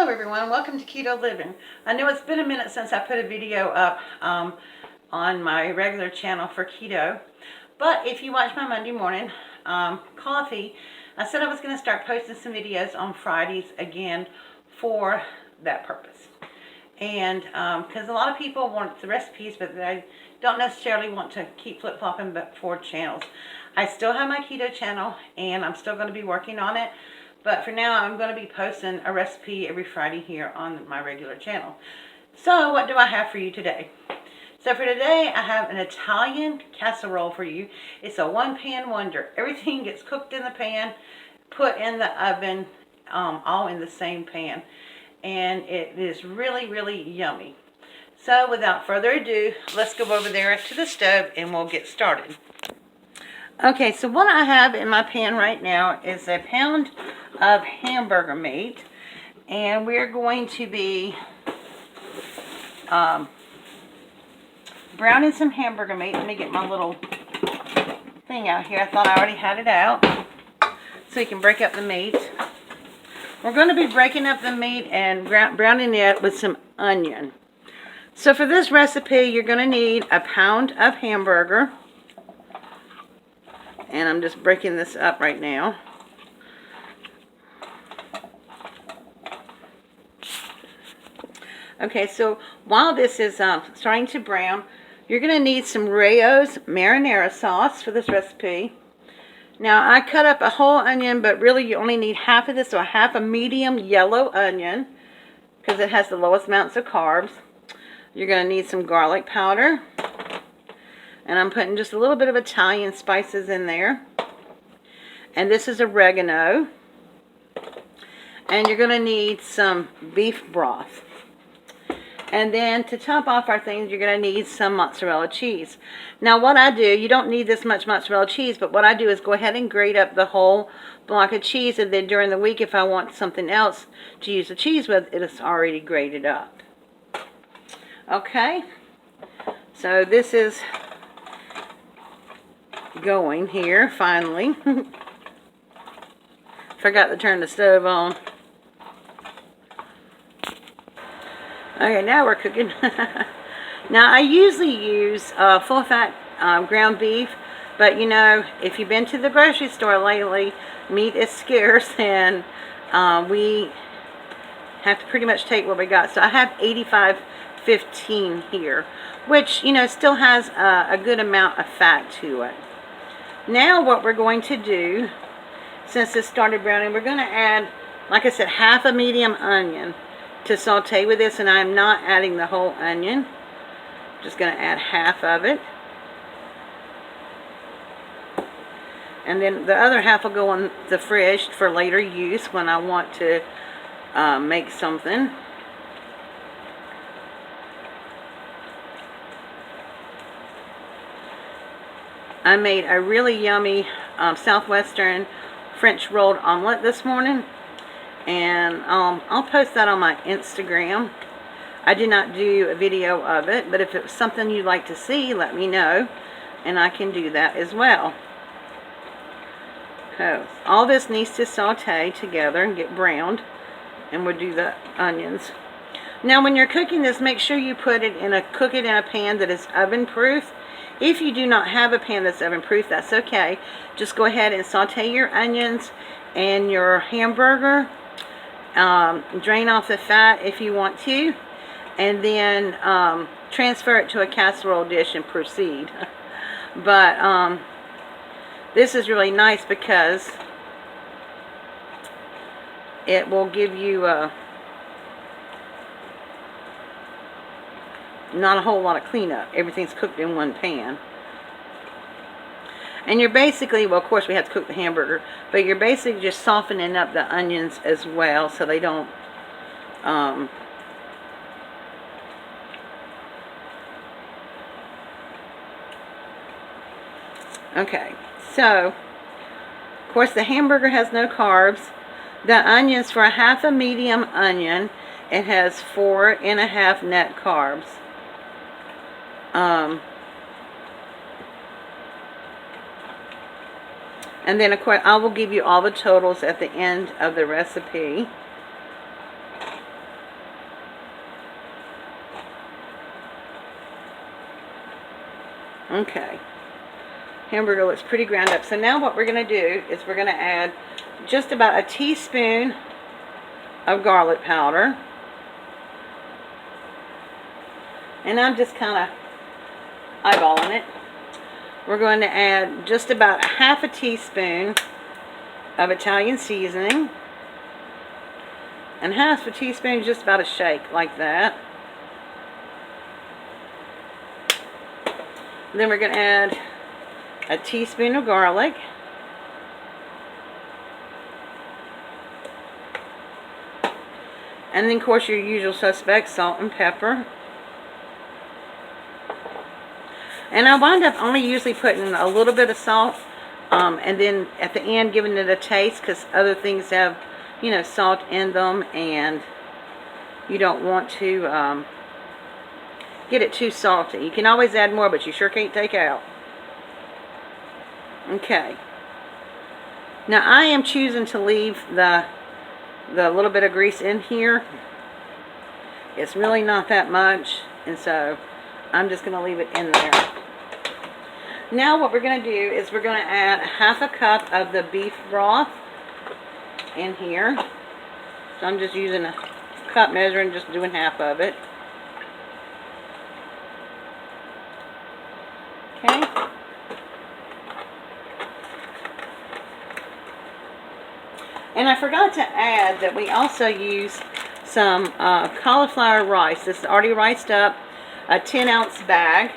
Hello everyone, welcome to Keto Living. I know it's been a minute since I put a video up on my regular channel for keto, but if you watch my Monday morning coffee, I said I was going to start posting some videos on Fridays again for that purpose. And because a lot of people want the recipes, but they don't necessarily want to keep flip-flopping for channels. I still have my keto channel and I'm still going to be working on it. But for now, I'm going to be posting a recipe every Friday here on my regular channel. So what do I have for you today? So for today, I have an Italian casserole for you. It's a one-pan wonder. Everything gets cooked in the pan, put in the oven, all in the same pan. And it is really, really yummy. So without further ado, let's go over there to the stove and we'll get started. Okay, so what I have in my pan right now is a pound of hamburger meat, and we're going to be browning some hamburger meat. Let me get my little thing out here. I thought I already had it out, so you can break up the meat. We're going to be breaking up the meat and browning it with some onion. So for this recipe, you're going to need a pound of hamburger. And I'm just breaking this up right now. Okay, so while this is starting to brown, you're going to need some Raos marinara sauce for this recipe. Now, I cut up a whole onion, but really you only need half of this, so half a medium yellow onion, because it has the lowest amounts of carbs. You're going to need some garlic powder. And I'm putting just a little bit of Italian spices in there. And this is oregano. And you're going to need some beef broth. And then to top off our things, you're going to need some mozzarella cheese. Now what I do, you don't need this much mozzarella cheese, but what I do is go ahead and grate up the whole block of cheese. And then during the week, if I want something else to use the cheese with, it is already grated up. Okay. So this is going here finally. Forgot to turn the stove on. Okay, now we're cooking. Now I usually use full fat ground beef, but you know, if you've been to the grocery store lately, meat is scarce and we have to pretty much take what we got. So I have 85/15 here, which you know still has a good amount of fat to it. Now what we're going to do, since this started browning, we're going to add, like I said, half a medium onion to saute with this, and I'm not adding the whole onion. Just going to add half of it. And then the other half will go on the fridge for later use when I want to make something. I made a really yummy Southwestern French rolled omelet this morning, and I'll post that on my Instagram. I did not do a video of it, but if it was something you'd like to see, let me know, and I can do that as well. So all this needs to saute together and get browned, and we'll do the onions. Now when you're cooking this, make sure you cook it in a pan that is oven proof. If you do not have a pan that's oven proof, that's okay. Just go ahead and saute your onions and your hamburger. Drain off the fat if you want to. And then transfer it to a casserole dish and proceed. But this is really nice because it will give you not a whole lot of cleanup. Everything's cooked in one pan. And you're basically, well, of course we have to cook the hamburger, but you're basically just softening up the onions as well so they don't okay, so of course the hamburger has no carbs. The onions, for a half a medium onion, it has 4.5 net carbs. And then, of course, I will give you all the totals at the end of the recipe. Okay. Hamburger looks pretty ground up. So now what we're going to do is we're going to add just about a teaspoon of garlic powder. And I'm just kind of eyeballing it. We're going to add just about half a teaspoon of Italian seasoning. And half a teaspoon, just about a shake like that. And then we're going to add a teaspoon of garlic. And then, of course, your usual suspects, salt and pepper. And I wind up only usually putting a little bit of salt, and then at the end giving it a taste, because other things have, you know, salt in them, and you don't want to get it too salty. You can always add more, but you sure can't take out. Okay. Now I am choosing to leave the little bit of grease in here. It's really not that much, and so I'm just going to leave it in there. Now what we're going to do is we're going to add half a cup of the beef broth in here. So I'm just using a cup measure and just doing half of it. Okay. And I forgot to add that we also use some cauliflower rice. This is already riced up, a 10-ounce bag.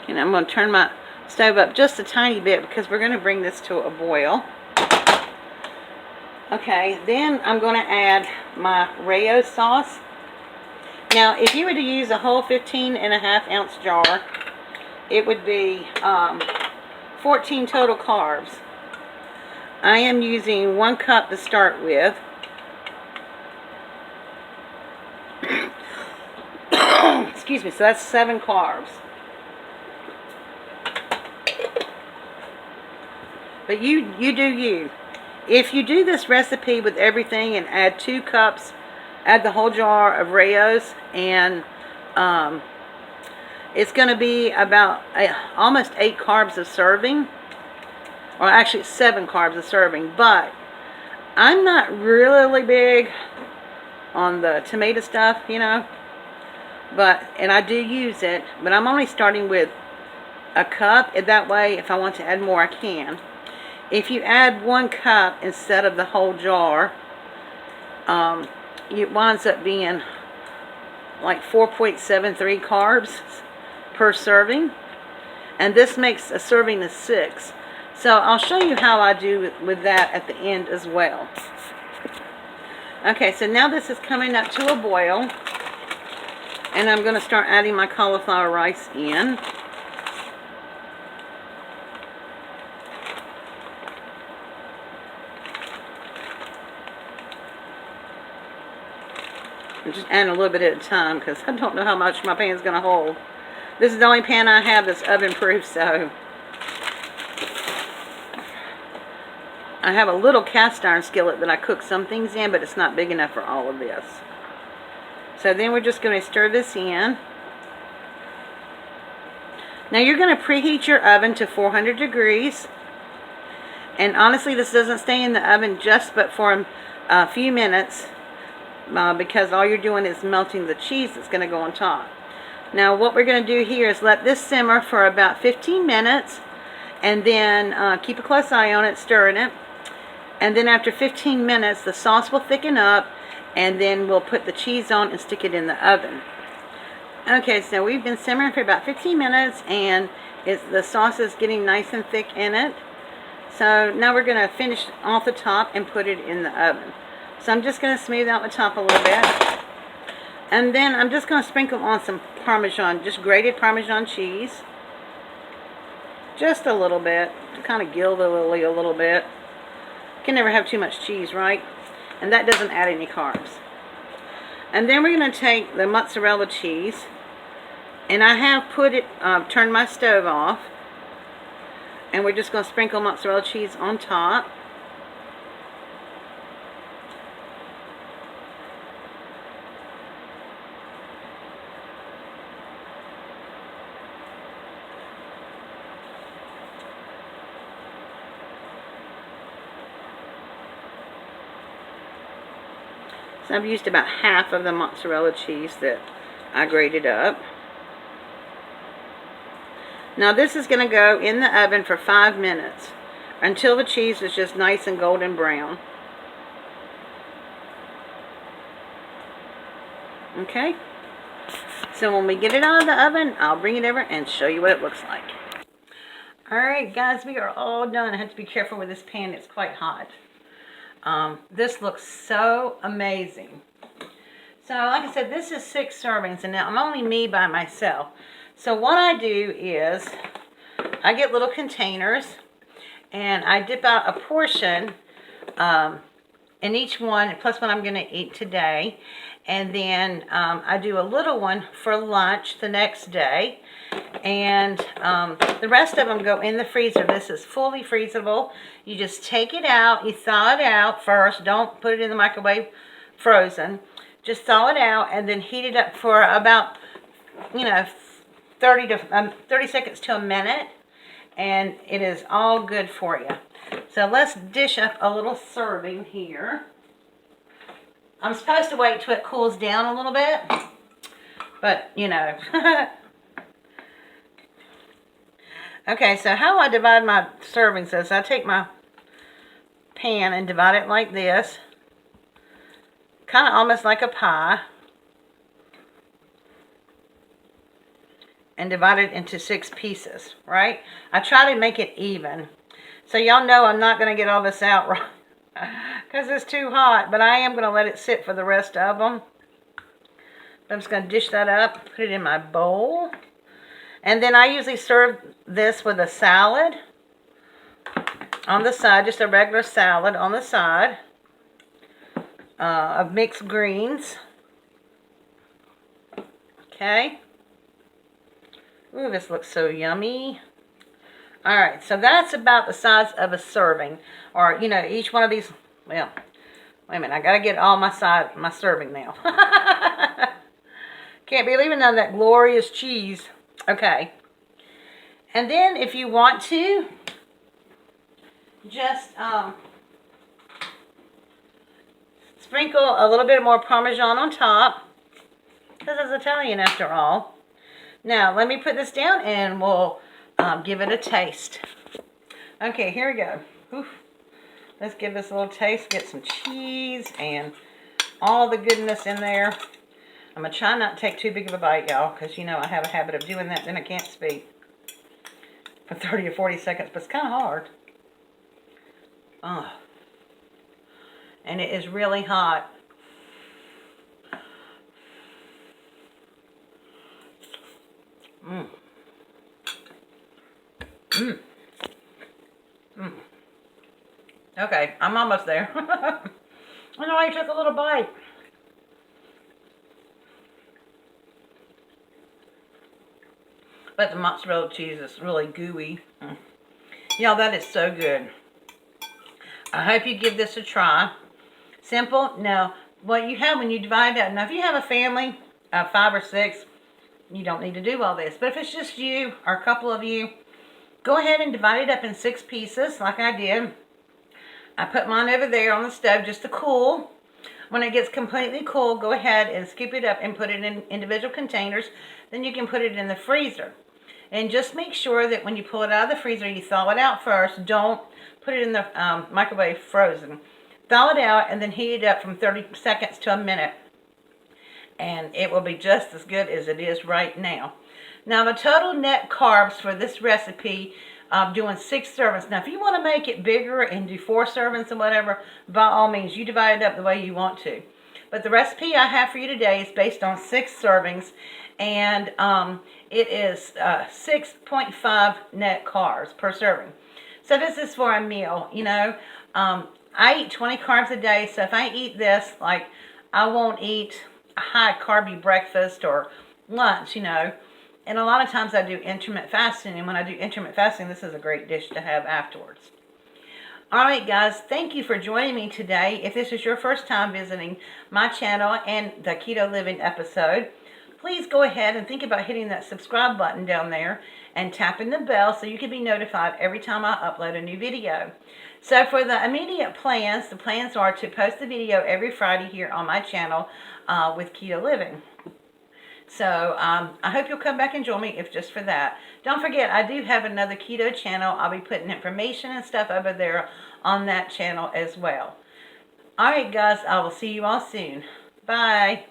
And I'm going to turn my stove up just a tiny bit because we're going to bring this to a boil. Okay, then I'm going to add my Raos sauce. Now, if you were to use a whole 15.5-ounce jar, it would be 14 total carbs. I am using 1 cup to start with. Excuse me, so that's 7 carbs. But you do you. If you do this recipe with everything and add 2 cups, add the whole jar of Raos, and it's going to be about almost 8 carbs a serving. Or actually 7 carbs a serving. But I'm not really big on the tomato stuff, you know. And I do use it. But I'm only starting with a cup. And that way, if I want to add more, I can. If you add 1 cup instead of the whole jar, it winds up being like 4.73 carbs per serving. And this makes a serving of 6. So I'll show you how I do with that at the end as well. Okay, so now this is coming up to a boil. And I'm going to start adding my cauliflower rice in. I'm just adding a little bit at a time because I don't know how much my pan is going to hold. This is the only pan I have that's oven proof, so I have a little cast iron skillet that I cook some things in, but it's not big enough for all of this. So then we're just going to stir this in. Now you're going to preheat your oven to 400 degrees. And honestly, this doesn't stay in the oven just but for a few minutes. Because all you're doing is melting the cheese that's going to go on top. Now what we're going to do here is let this simmer for about 15 minutes, and then keep a close eye on it, stirring it, and then after 15 minutes the sauce will thicken up, and then we'll put the cheese on and stick it in the oven. Okay, so we've been simmering for about 15 minutes, and the sauce is getting nice and thick in it. So now we're going to finish off the top and put it in the oven. So I'm just going to smooth out the top a little bit. And then I'm just going to sprinkle on some Parmesan, just grated Parmesan cheese. Just a little bit, to kind of gild the lily a little bit. You can never have too much cheese, right? And that doesn't add any carbs. And then we're going to take the mozzarella cheese. And I have put it, turned my stove off. And we're just going to sprinkle mozzarella cheese on top. So I've used about half of the mozzarella cheese that I grated up. Now this is going to go in the oven for 5 minutes until the cheese is just nice and golden brown. Okay? So when we get it out of the oven, I'll bring it over and show you what it looks like. Alright guys, we are all done. I have to be careful with this pan, it's quite hot. This looks so amazing. So like I said, this is 6 servings, and now I'm only me by myself. So what I do is, I get little containers, and I dip out a portion in each one, plus what I'm going to eat today. And then I do a little one for lunch the next day. And the rest of them go in the freezer. This is fully freezable. You just take it out. You thaw it out first. Don't put it in the microwave frozen. Just thaw it out and then heat it up for about, 30 seconds to a minute. And it is all good for you. So let's dish up a little serving here. I'm supposed to wait till it cools down a little bit, but Okay, so how I divide my servings is I take my pan and divide it like this, kind of almost like a pie, and divide it into 6 pieces, right? I try to make it even. So y'all know I'm not going to get all this out right because it's too hot, but I am going to let it sit for the rest of them. I'm just going to dish that up, put it in my bowl. And then I usually serve this with a salad on the side, just a regular salad on the side of mixed greens. Okay. Ooh, this looks so yummy. Alright, so that's about the size of a serving. Or, each one of these, well, wait a minute, I gotta get all my serving now. Can't be leaving none of that glorious cheese. Okay. And then if you want to, just sprinkle a little bit more Parmesan on top. Because it's Italian after all. Now, let me put this down and we'll give it a taste. Okay, here we go. Oof. Let's give this a little taste. Get some cheese and all the goodness in there. I'm going to try not to take too big of a bite, y'all, because, I have a habit of doing that, then I can't speak for 30 or 40 seconds, but it's kind of hard. Oh. And it is really hot. Mmm. Mmm. Mmm. Okay, I'm almost there. I know I took a little bite. But the mozzarella cheese is really gooey. Y'all, that is so good. I hope you give this a try. Simple. Now, what you have when you divide that, now if you have a family of 5 or 6, you don't need to do all this. But if it's just you or a couple of you, go ahead and divide it up in 6 pieces like I did. I put mine over there on the stove just to cool. When it gets completely cool, go ahead and scoop it up and put it in individual containers. Then you can put it in the freezer. And just make sure that when you pull it out of the freezer, you thaw it out first. Don't put it in the microwave frozen. Thaw it out and then heat it up from 30 seconds to a minute. And it will be just as good as it is right now. Now the total net carbs for this recipe, doing 6 servings. Now if you want to make it bigger and do 4 servings or whatever, by all means, you divide it up the way you want to. But the recipe I have for you today is based on 6 servings. And it is 6.5 net carbs per serving. So this is for a meal, I eat 20 carbs a day. So if I eat this, like, I won't eat a high carby breakfast or lunch, And a lot of times I do intermittent fasting. And when I do intermittent fasting, this is a great dish to have afterwards. Alright guys, thank you for joining me today. If this is your first time visiting my channel and the Keto Living episode, please go ahead and think about hitting that subscribe button down there and tapping the bell so you can be notified every time I upload a new video. So for the immediate plans, the plans are to post the video every Friday here on my channel with Keto Living. So I hope you'll come back and join me if just for that. Don't forget, I do have another keto channel. I'll be putting information and stuff over there on that channel as well. All right, guys, I will see you all soon. Bye.